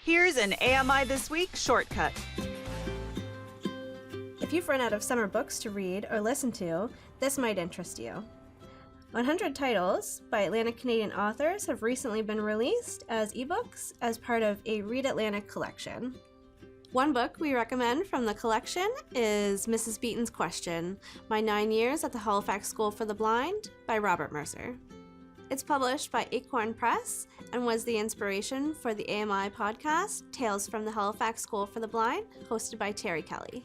Here's an AMI This Week shortcut. If you've run out of summer books to read or listen to, this might interest you. 100 titles by Atlantic Canadian authors have recently been released as ebooks as part of a Read Atlantic collection. One book we recommend from the collection is Mrs. Beaton's Question, My 9 Years at the Halifax School for the Blind by Robert Mercer. It's published by Acorn Press and was the inspiration for the AMI podcast, Tales from the Halifax School for the Blind, hosted by Terry Kelly.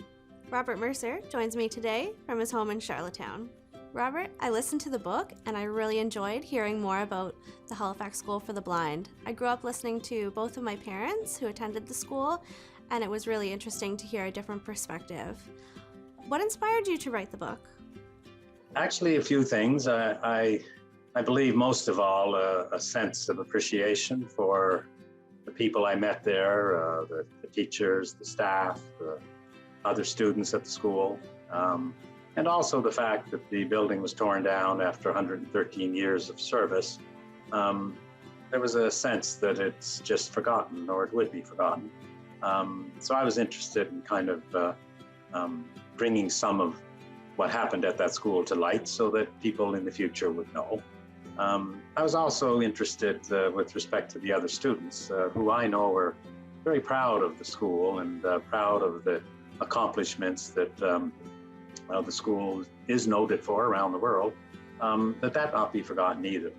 Robert Mercer joins me today from his home in Charlottetown. Robert, I listened to the book and I really enjoyed hearing more about the Halifax School for the Blind. I grew up listening to both of my parents who attended the school, and it was really interesting to hear a different perspective. What inspired you to write the book? Actually, a few things. I believe most of all a sense of appreciation for the people I met there, the teachers, the staff, the other students at the school, and also the fact that the building was torn down after 113 years of service. There was a sense that it's just forgotten, or it would be forgotten. So I was interested in kind of bringing some of what happened at that school to light so that people in the future would know. I was also interested with respect to the other students who I know were very proud of the school and proud of the accomplishments that the school is noted for around the world, that not be forgotten either.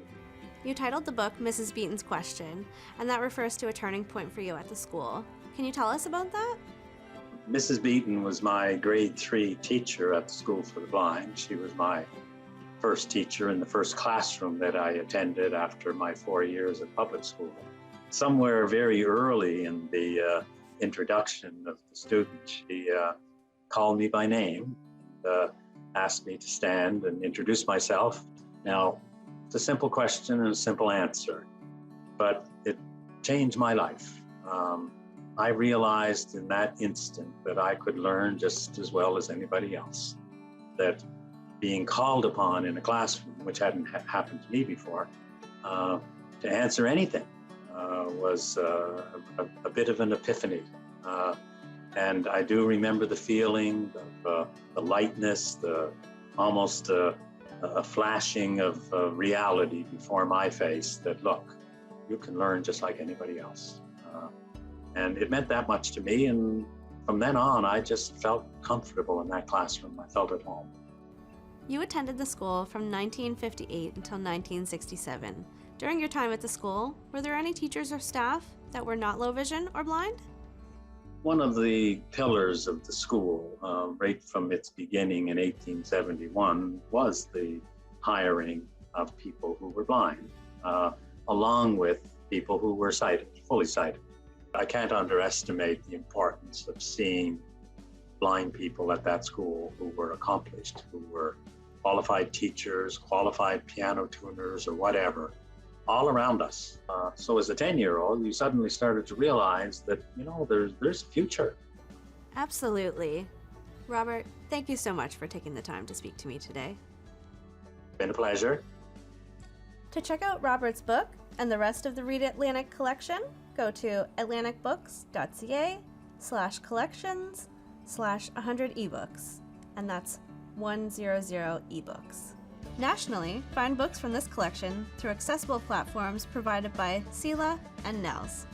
You titled the book Mrs. Beaton's Question, and that refers to a turning point for you at the school. Can you tell us about that? Mrs. Beaton was my grade 3 teacher at the School for the Blind. She was my first teacher in the first classroom that I attended after my 4 years at public school. Somewhere very early in the introduction of the student, she called me by name and asked me to stand and introduce myself. Now, it's a simple question and a simple answer, but it changed my life. I realized in that instant that I could learn just as well as anybody else, that being called upon in a classroom, which hadn't happened to me before, to answer anything was a bit of an epiphany. And I do remember the feeling of the lightness, almost a flashing of reality before my face that, look, you can learn just like anybody else. And it meant that much to me. And from then on, I just felt comfortable in that classroom. I felt at home. You attended the school from 1958 until 1967. During your time at the school, were there any teachers or staff that were not low vision or blind? One of the pillars of the school, right from its beginning in 1871, was the hiring of people who were blind, along with people who were sighted, fully sighted. I can't underestimate the importance of seeing blind people at that school who were accomplished, who were qualified teachers, qualified piano tuners, or whatever, all around us. So as a 10-year-old, you suddenly started to realize that, there's a future. Absolutely. Robert, thank you so much for taking the time to speak to me today. Been a pleasure. To check out Robert's book and the rest of the Read Atlantic collection, go to atlanticbooks.ca/collections/100 ebooks, and that's 100 ebooks. Nationally, find books from this collection through accessible platforms provided by Sela and Nels.